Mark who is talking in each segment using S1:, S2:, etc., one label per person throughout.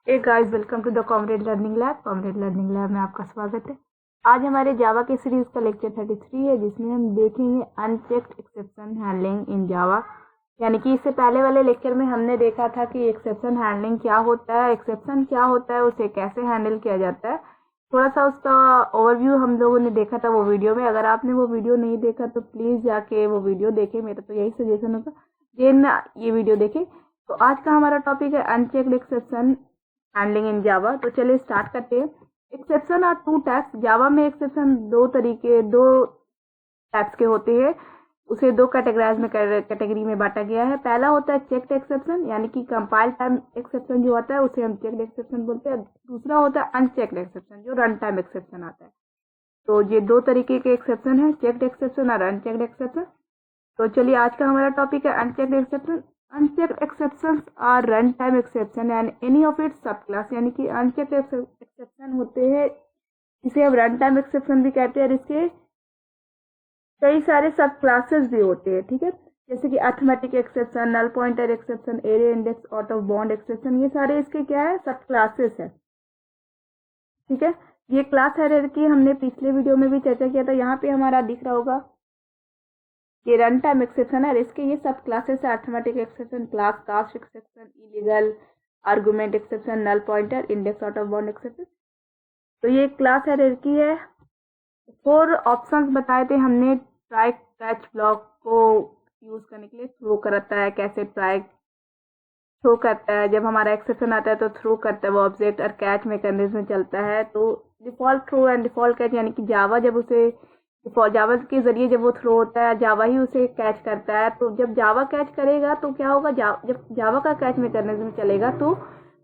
S1: Hey guys, welcome to the comrade learning lab. Comrade learning lab में आपका स्वागत है। आज हमारे जावा के सीरीज का लेक्चर 33 है, जिसमें हम देखेंगे अनचेक्ड एक्सेप्शन हैंडलिंग इन जावा। यानी कि इससे पहले वाले लेक्चर में हमने देखा था कि एक्सेप्शन हैंडलिंग क्या होता है, एक्सेप्शन क्या होता है, उसे कैसे हैंडल किया जाता है। थोड़ा सा उसका ओवरव्यू हम लोगों ने देखा था वो वीडियो में। अगर आपने वो वीडियो नहीं देखा तो प्लीज़ जाके वो वीडियो देखें। मेरा तो यही सजेशन होगा जिन ये वीडियो देखें। तो आज का हमारा टॉपिक है unchecked exception handling in Java. तो चलिए स्टार्ट करते हैं। Exception are two types. Java में एक्सेप्शन दो टाइप्स के होते हैं। उसे दो कैटेगरी में बांटा गया है। पहला होता है चेक्ड एक्सेप्शन, यानी कि कंपाइल टाइम एक्सेप्शन जो होता है उसे हम चेक्ड एक्सेप्शन बोलते हैं। दूसरा होता है अनचेक्ड एक्सेप्शन, जो रन टाइम एक्सेप्शन आता है। तो ये दो तरीके के एक्सेप्शन है, चेक्ड एक्सेप्शन और अनचेक्ड एक्सेप्शन। तो चलिए आज का हमारा टॉपिक है unchecked exception. Unchecked exceptions are run time exception and any of its sub class. यानी कि अनचेक्ड एक्सेप्शन होते हैं, इसे हम रन टाइम एक्सेप्शन भी कहते हैं, और इसके कई सारे सब क्लासेस भी होते हैं। ठीक है, जैसे कि arithmetic exception, null pointer exception, array index, out of bound exception, ये सारे इसके क्या है, सब क्लासेस है। ठीक है, ये क्लास हायरार्की हमने पिछले वीडियो में भी चर्चा किया था। यहाँ पे हमारा दिख रहा होगा ये रन टाइम एक्सेप्शन है, इसके ये सब क्लासेस है। Arithmetic exception, class cast exception, illegal argument exception, null pointer, index, out of bound exception. तो ये क्लास हायरार्की है। 4 ऑप्शंस बताए थे हमने ट्राई कैच ब्लॉक को यूज करने के लिए। थ्रो करता है, कैसे ट्राई थ्रो करता है, जब हमारा एक्सेप्शन आता है तो थ्रो करता है वो ऑब्जेक्ट, और कैच मैकेनिज्म चलता है। तो default throw and default catch, यानी कि जावा जब उसे जावा के जरिए जब वो थ्रो होता है, जावा ही उसे कैच करता है। तो जब जावा कैच करेगा तो क्या होगा, जब जावा का कैच मैकेनिज्म चलेगा तो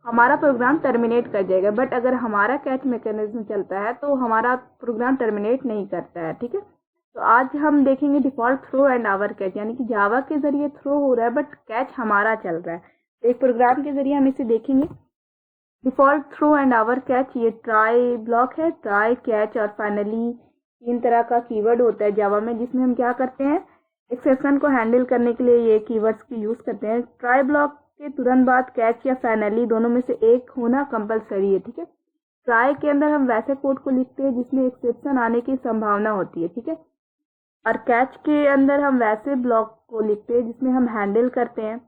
S1: हमारा प्रोग्राम टर्मिनेट कर जाएगा। बट अगर हमारा कैच मैकेनिज्म चलता है तो हमारा प्रोग्राम टर्मिनेट नहीं करता है। ठीक है, तो आज हम देखेंगे default throw and our catch, यानी कि जावा के जरिए थ्रो हो रहा है बट कैच हमारा चल रहा है। तो एक प्रोग्राम के जरिए हम इसे देखेंगे। Default throw and our catch, ये ट्राई ब्लॉक है। ट्राई, कैच और फाइनली 3 तरह का कीवर्ड होता है जावा में, जिसमें हम क्या करते हैं, एक्सेप्शन को हैंडल करने के लिए ये कीवर्ड्स की यूज करते हैं। ट्राई ब्लॉक के तुरंत बाद कैच या फाइनली दोनों में से एक होना कंपलसरी है। ठीक है, ट्राई के अंदर हम वैसे कोड को लिखते हैं जिसमें एक्सेप्शन आने की संभावना होती है। ठीक है, और कैच के अंदर हम वैसे ब्लॉक को लिखते हैं जिसमें हम हैंडल करते हैं।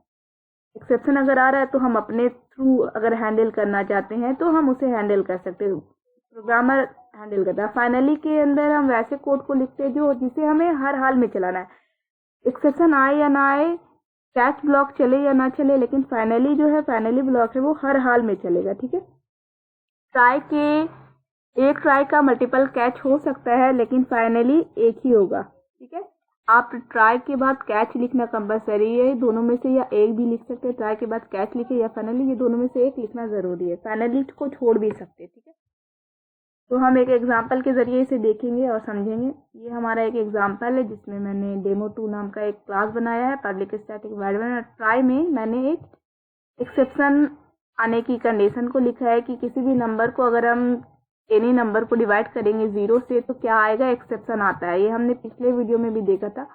S1: एक्सेप्शन अगर आ रहा है तो हम अपने थ्रू अगर हैंडल करना चाहते हैं तो हम उसे हैंडल कर सकते हैं, प्रोग्रामर हैंडल करता है। फाइनली के अंदर हम वैसे कोड को लिखते हैं जो जिसे हमें हर हाल में चलाना है। एक्सेप्शन आए या ना आए, कैच ब्लॉक चले या ना चले, लेकिन फाइनली जो है, फाइनली ब्लॉक है, वो हर हाल में चलेगा। ठीक है, एक ट्राई का मल्टीपल कैच हो सकता है, लेकिन फाइनली एक ही होगा। ठीक है, आप ट्राई के बाद कैच लिखना कंपलसरी है, दोनों में से या एक भी लिख सकते हैं। ट्राई के बाद कैच लिखे या फाइनली, ये दोनों में से एक लिखना जरूरी है। फाइनली को छोड़ भी सकते हैं। ठीक है, तो हम एक एग्जाम्पल के जरिए इसे देखेंगे और समझेंगे। ये हमारा एक एग्जाम्पल है जिसमें मैंने डेमो2 नाम का एक क्लास बनाया है, पब्लिक स्टैटिक वॉइड। ट्राई में मैंने एक एक्सेप्शन आने की कंडीशन को लिखा है कि किसी भी नंबर को अगर हम एनी नंबर को डिवाइड करेंगे 0 से तो क्या आएगा, एक्सेप्शन आता है। ये हमने पिछले वीडियो में भी देखा था।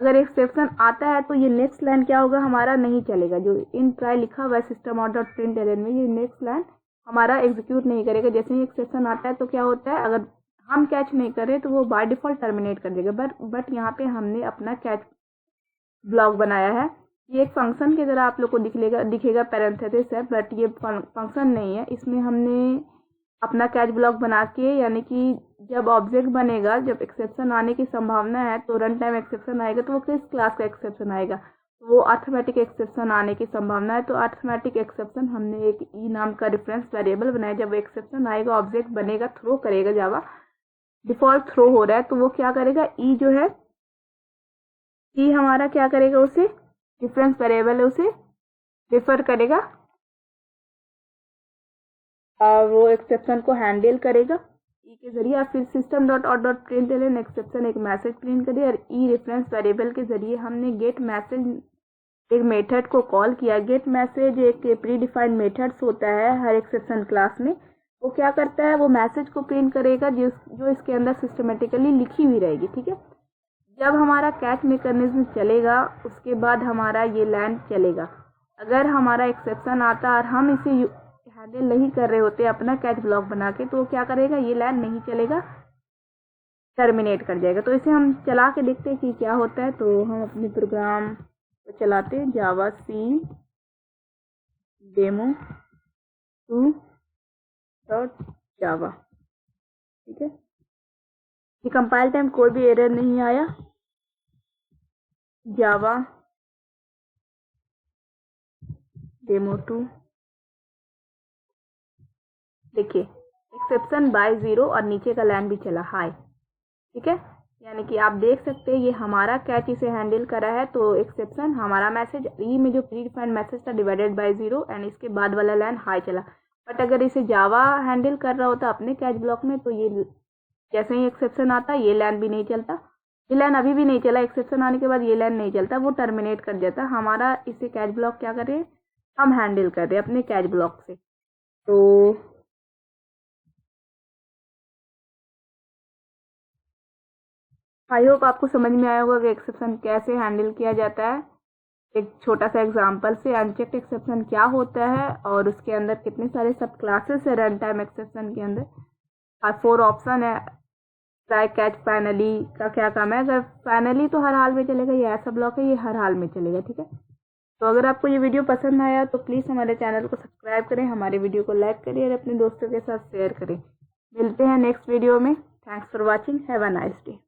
S1: अगर एक्सेप्शन आता है तो ये नेक्स्ट लाइन क्या होगा, हमारा नहीं चलेगा। जो इन ट्राई लिखा हुआ है सिस्टम आउट डॉट प्रिंटलन में, ये नेक्स्ट लाइन हमारा एग्जीक्यूट नहीं करेगा। जैसे ही एक्सेप्शन आता है तो क्या होता है, अगर हम कैच नहीं करें तो वो बाय डिफॉल्ट टर्मिनेट कर देगा। बट यहाँ पे हमने अपना कैच ब्लॉक बनाया है। ये एक फंक्शन की तरह आप लोग को दिखेगा पैरेंथेसिस है, बट ये फंक्शन नहीं है। इसमें हमने अपना कैच ब्लॉक बना के, यानी कि जब ऑब्जेक्ट बनेगा, जब एक्सेप्शन आने की संभावना है तो रन टाइम एक्सेप्शन आएगा, तो वो किस क्लास का एक्सेप्शन आएगा, वो अर्थमेटिक एक्सेप्शन आने की संभावना है। तो अर्थमेटिक एक्सेप्शन हमने एक ई नाम का रेफरेंस वेरिएबल बनाया। जब एक्सेप्शन आएगा, ऑब्जेक्ट बनेगा, थ्रो करेगा, जावा डिफॉल्ट थ्रो हो रहा है तो वो क्या करेगा, ई जो है, ई हमारा क्या करेगा, उसे रेफरेंस वेरिएबल है, उसे रेफर करेगा और वो एक्सेप्शन को हैंडल करेगा ई के जरिए। और फिर system dot out dot println exception एक मैसेज प्रिंट करिए, और ई रेफरेंस वेरिएबल के जरिए हमने गेट मैसेज एक मेथड को कॉल किया। गेट मैसेज एक प्री डिफाइंड मेथड्स होता है हर एक्सेप्शन क्लास में। वो क्या करता है, वो मैसेज को प्रिंट करेगा जो इसके अंदर सिस्टमेटिकली लिखी हुई रहेगी। ठीक है, जब हमारा कैच मैकेनिज्म चलेगा उसके बाद हमारा ये लाइन चलेगा। अगर हमारा एक्सेप्शन आता और हम इसे हैंडल नहीं कर रहे होते अपना कैच ब्लॉक बना के, तो क्या करेगा, ये लाइन नहीं चलेगा, टर्मिनेट कर जाएगा। तो इसे हम चला के देखते हैं कि क्या होता है। तो हम अपने प्रोग्राम को चलाते हैं, जावा सी डेमो 2.java, ठीक है। ये कंपाइल टाइम कोई भी एरर नहीं आया। जावा डेमो 2, देखिए एक्सेप्शन बाय 0 और नीचे का लाइन भी चला हाई, ठीक है। यानी कि आप देख सकते हैं ये हमारा कैच इसे हैंडल करा है, तो एक्सेप्शन हमारा मैसेज ई में जो प्री डिफाइंड मैसेज था डिवाइडेड बाय 0 एंड इसके बाद वाला लाइन हाई चला। बट अगर इसे जावा हैंडल कर रहा होता अपने कैच ब्लॉक में, तो ये जैसे ही एक्सेप्शन आता ये लाइन भी नहीं चलता, ये लाइन अभी भी नहीं चला, एक्सेप्शन आने के बाद ये लाइन नहीं चलता, वो टर्मिनेट कर जाता। हमारा इसे कैच ब्लॉक क्या कर रहे हैं, हम हैंडल कर रहे हैं अपने कैच ब्लॉक से। तो आई होप आपको समझ में आया होगा कि एक्सेप्शन कैसे हैंडल किया जाता है। एक छोटा सा एग्जांपल से अनचेक्ड एक्सेप्शन क्या होता है और उसके अंदर कितने सारे सब क्लासेस है रन टाइम एक्सेप्शन के अंदर, और 4 ऑप्शन है। ट्राई कैच फाइनली का क्या काम है, अगर फाइनली तो हर हाल में चलेगा, ये ऐसा ब्लॉक है ये हर हाल में चलेगा, ठीक है। तो अगर आपको ये वीडियो पसंद आया तो प्लीज़ हमारे चैनल को सब्सक्राइब करें, हमारे वीडियो को लाइक करें और अपने दोस्तों के साथ शेयर करें। मिलते हैं नेक्स्ट वीडियो में। Thanks for watching, have a nice day.